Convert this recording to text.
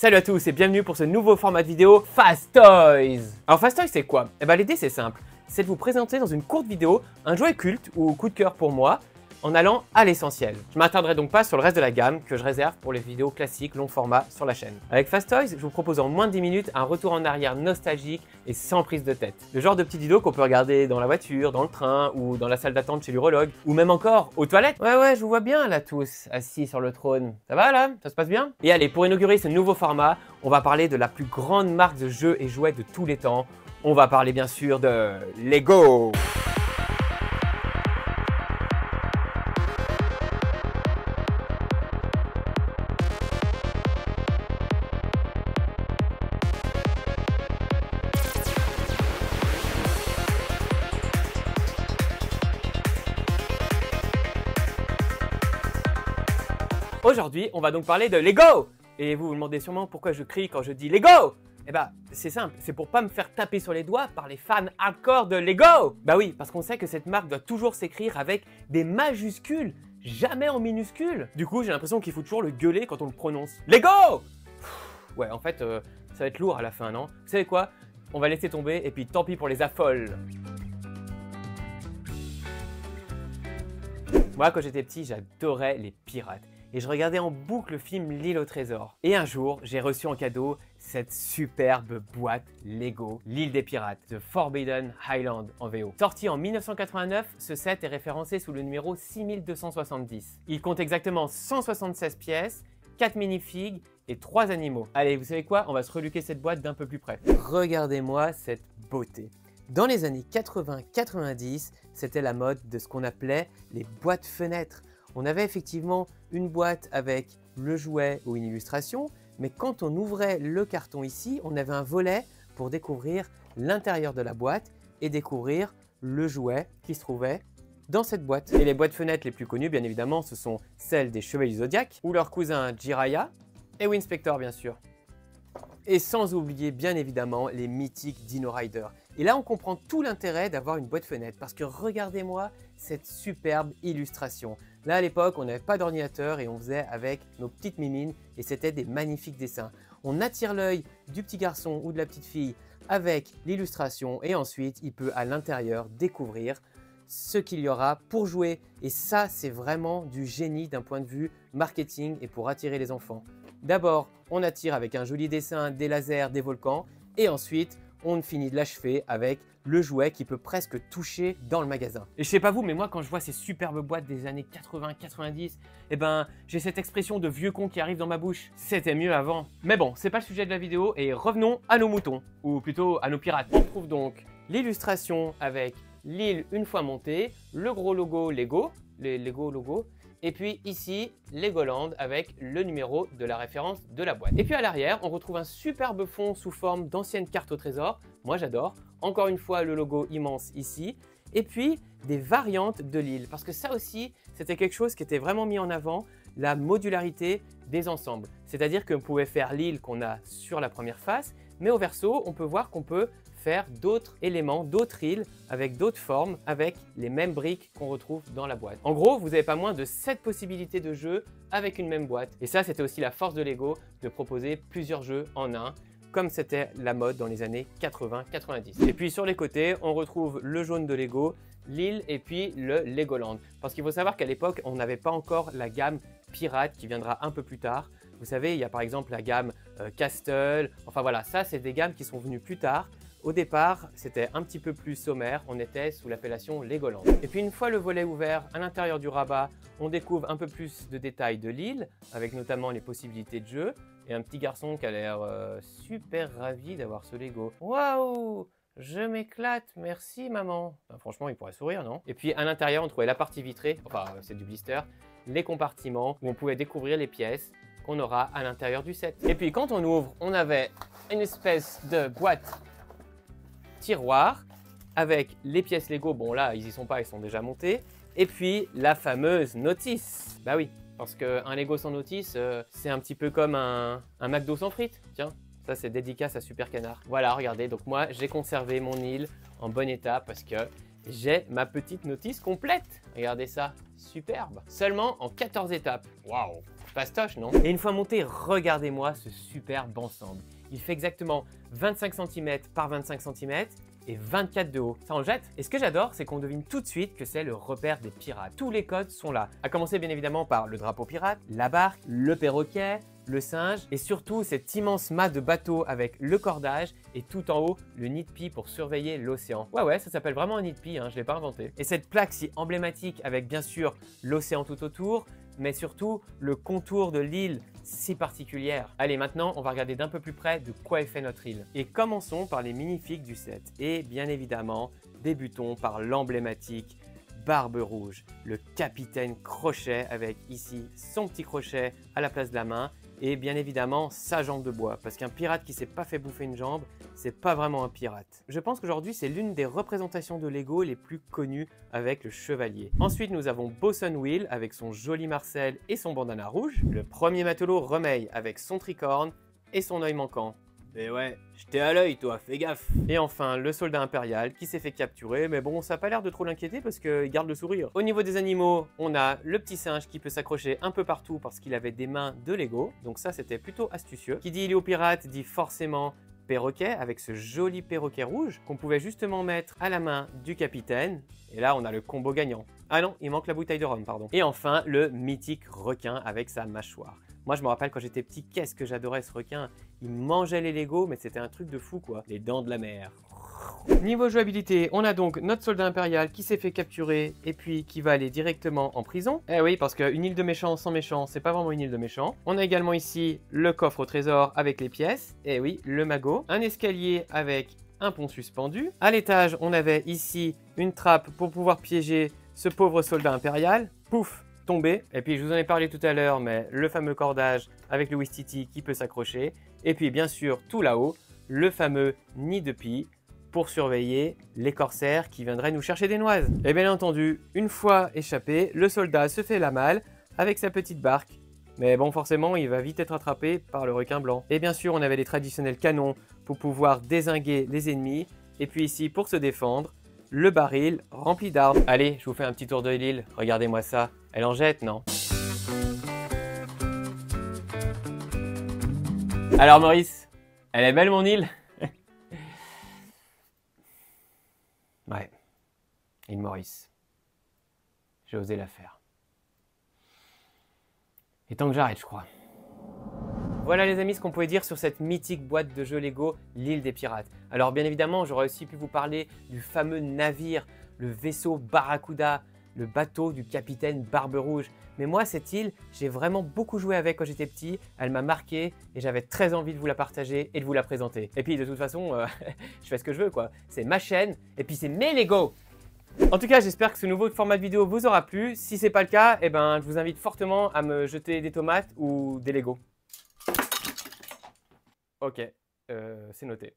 Salut à tous et bienvenue pour ce nouveau format de vidéo Fast Toys. Alors Fast Toys c'est quoi? L'idée c'est simple, c'est de vous présenter dans une courte vidéo un jouet culte ou coup de cœur pour moi en allant à l'essentiel. Je ne m'attarderai donc pas sur le reste de la gamme que je réserve pour les vidéos classiques long format sur la chaîne. Avec Fast Toys, je vous propose en moins de 10 minutes un retour en arrière nostalgique et sans prise de tête. Le genre de petite vidéo qu'on peut regarder dans la voiture, dans le train ou dans la salle d'attente chez l'urologue ou même encore aux toilettes. Ouais, je vous vois bien là tous, assis sur le trône. Ça va là? Ça se passe bien? Et allez, pour inaugurer ce nouveau format, on va parler de la plus grande marque de jeux et jouets de tous les temps. On va parler bien sûr de Lego. Aujourd'hui, on va donc parler de Lego. Et vous vous demandez sûrement pourquoi je crie quand je dis Lego. Eh ben, c'est simple, c'est pour pas me faire taper sur les doigts par les fans hardcore de Lego. Bah oui, parce qu'on sait que cette marque doit toujours s'écrire avec des majuscules, jamais en minuscules. Du coup, j'ai l'impression qu'il faut toujours le gueuler quand on le prononce. Lego. Ouais, en fait, ça va être lourd à la fin, non? Vous savez quoi? On va laisser tomber et puis tant pis pour les affoles. Moi, quand j'étais petit, j'adorais les pirates. Et je regardais en boucle le film L'île au trésor. Et un jour, j'ai reçu en cadeau cette superbe boîte Lego, l'île des pirates, The Forbidden Island en VO. Sorti en 1989, ce set est référencé sous le numéro 6270. Il compte exactement 176 pièces, 4 minifigs et 3 animaux. Allez, vous savez quoi? On va se reluquer cette boîte d'un peu plus près. Regardez-moi cette beauté. Dans les années 80-90, c'était la mode de ce qu'on appelait les boîtes fenêtres. On avait effectivement une boîte avec le jouet ou une illustration, mais quand on ouvrait le carton ici, on avait un volet pour découvrir l'intérieur de la boîte et découvrir le jouet qui se trouvait dans cette boîte. Et les boîtes fenêtres les plus connues, bien évidemment, ce sont celles des Chevaliers du Zodiac ou leur cousin Jiraiya et Winspector, bien sûr. Et sans oublier, bien évidemment, les mythiques Dino Rider. Et là, on comprend tout l'intérêt d'avoir une boîte fenêtre parce que regardez-moi cette superbe illustration. Là, à l'époque, on n'avait pas d'ordinateur et on faisait avec nos petites mimines et c'était des magnifiques dessins. On attire l'œil du petit garçon ou de la petite fille avec l'illustration et ensuite, il peut à l'intérieur découvrir ce qu'il y aura pour jouer. Et ça, c'est vraiment du génie d'un point de vue marketing et pour attirer les enfants. D'abord, on attire avec un joli dessin, des lasers, des volcans et ensuite, on finit de l'achever avec le jouet qui peut presque toucher dans le magasin. Et je sais pas vous, mais moi quand je vois ces superbes boîtes des années 80-90, eh ben j'ai cette expression de vieux con qui arrive dans ma bouche. C'était mieux avant. Mais bon, c'est pas le sujet de la vidéo et revenons à nos moutons, ou plutôt à nos pirates. On trouve donc l'illustration avec l'île une fois montée, le gros logo Lego, les Lego logos, et puis ici, Legoland avec le numéro de la référence de la boîte. Et puis à l'arrière, on retrouve un superbe fond sous forme d'anciennes cartes au trésor. Moi j'adore. Encore une fois, le logo immense ici. Et puis des variantes de l'île. Parce que ça aussi, c'était quelque chose qui était vraiment mis en avant, la modularité des ensembles. C'est-à-dire qu'on pouvait faire l'île qu'on a sur la première face, mais au verso, on peut voir qu'on peut faire d'autres éléments, d'autres îles avec d'autres formes, avec les mêmes briques qu'on retrouve dans la boîte. En gros, vous n'avez pas moins de 7 possibilités de jeux avec une même boîte. Et ça, c'était aussi la force de Lego de proposer plusieurs jeux en un, comme c'était la mode dans les années 80-90. Et puis sur les côtés, on retrouve le jaune de Lego, l'île et puis le Legoland. Parce qu'il faut savoir qu'à l'époque, on n'avait pas encore la gamme Pirate qui viendra un peu plus tard. Vous savez, il y a par exemple la gamme Castle. Enfin voilà, ça, c'est des gammes qui sont venues plus tard. Au départ, c'était un petit peu plus sommaire, on était sous l'appellation Legoland. Et puis une fois le volet ouvert, à l'intérieur du rabat, on découvre un peu plus de détails de l'île, avec notamment les possibilités de jeu, et un petit garçon qui a l'air super ravi d'avoir ce Lego. Waouh! Je m'éclate, merci maman. Enfin, franchement, il pourrait sourire, non? Et puis à l'intérieur, on trouvait la partie vitrée, enfin c'est du blister, les compartiments où on pouvait découvrir les pièces qu'on aura à l'intérieur du set. Et puis quand on ouvre, on avait une espèce de boîte tiroir avec les pièces Lego. Bon là, ils y sont pas, ils sont déjà montés. Et puis la fameuse notice. Bah oui, parce qu'un Lego sans notice, c'est un petit peu comme un McDo sans frites. Tiens, ça c'est dédicace à Super Canard. Voilà, regardez, donc moi j'ai conservé mon île en bon état parce que j'ai ma petite notice complète. Regardez ça, superbe. Seulement en 14 étapes. Waouh! Fastoche, non? Et une fois monté, regardez-moi ce superbe ensemble. Il fait exactement 25 cm par 25 cm et 24 de haut. Ça en jette? Et ce que j'adore, c'est qu'on devine tout de suite que c'est le repère des pirates. Tous les codes sont là. À commencer bien évidemment par le drapeau pirate, la barque, le perroquet, le singe et surtout cet immense mât de bateau avec le cordage et tout en haut le nid de pie pour surveiller l'océan. Ouais, ça s'appelle vraiment un nid de pie, hein, je l'ai pas inventé. Et cette plaque si emblématique avec bien sûr l'océan tout autour, mais surtout le contour de l'île si particulière. Allez, maintenant, on va regarder d'un peu plus près de quoi est fait notre île. Et commençons par les minifigs du set. Et bien évidemment, débutons par l'emblématique Barbe Rouge, le capitaine Crochet avec ici son petit crochet à la place de la main et bien évidemment sa jambe de bois parce qu'un pirate qui s'est pas fait bouffer une jambe, c'est pas vraiment un pirate. Je pense qu'aujourd'hui c'est l'une des représentations de Lego les plus connues avec le chevalier. Ensuite nous avons Bosun Will avec son joli Marcel et son bandana rouge, le premier matelot Remey avec son tricorne et son œil manquant. Et ouais, j'étais à l'œil toi, fais gaffe. Et enfin, le soldat impérial qui s'est fait capturer, mais bon, ça n'a pas l'air de trop l'inquiéter parce qu'il garde le sourire. Au niveau des animaux, on a le petit singe qui peut s'accrocher un peu partout parce qu'il avait des mains de Lego. Donc ça, c'était plutôt astucieux. Qui dit il est au pirate, dit forcément perroquet avec ce joli perroquet rouge qu'on pouvait justement mettre à la main du capitaine. Et là, on a le combo gagnant. Ah non, il manque la bouteille de rhum, pardon. Et enfin, le mythique requin avec sa mâchoire. Moi, je me rappelle quand j'étais petit, qu'est-ce que j'adorais ce requin. Il mangeait les Legos, mais c'était un truc de fou, quoi. Les dents de la mer. Niveau jouabilité, on a donc notre soldat impérial qui s'est fait capturer et puis qui va aller directement en prison. Eh oui, parce qu'une île de méchants sans méchants, c'est pas vraiment une île de méchants. On a également ici le coffre au trésor avec les pièces. Eh oui, le magot. Un escalier avec un pont suspendu. À l'étage, on avait ici une trappe pour pouvoir piéger ce pauvre soldat impérial. Pouf, tombé. Et puis je vous en ai parlé tout à l'heure, mais le fameux cordage avec le Wistiti qui peut s'accrocher. Et puis bien sûr, tout là-haut, le fameux nid de pie pour surveiller les corsaires qui viendraient nous chercher des noises. Et bien entendu, une fois échappé, le soldat se fait la malle avec sa petite barque. Mais bon, forcément, il va vite être attrapé par le requin blanc. Et bien sûr, on avait les traditionnels canons pour pouvoir dézinguer les ennemis. Et puis ici, pour se défendre, le baril rempli d'armes. Allez, je vous fais un petit tour de l'île. Regardez-moi ça. Elle en jette, non? Alors Maurice, elle est belle mon île? Ouais, île Maurice. J'ai osé la faire. Et tant que j'arrête, je crois. Voilà les amis ce qu'on pouvait dire sur cette mythique boîte de jeux Lego, l'île des pirates. Alors bien évidemment, j'aurais aussi pu vous parler du fameux navire, le vaisseau Barracuda, le bateau du capitaine Barbe Rouge. Mais moi, cette île, j'ai vraiment beaucoup joué avec quand j'étais petit. Elle m'a marqué et j'avais très envie de vous la partager et de vous la présenter. Et puis de toute façon, je fais ce que je veux quoi. C'est ma chaîne et puis c'est mes Lego. En tout cas, j'espère que ce nouveau format de vidéo vous aura plu. Si ce n'est pas le cas, eh ben, je vous invite fortement à me jeter des tomates ou des Lego. Ok, c'est noté.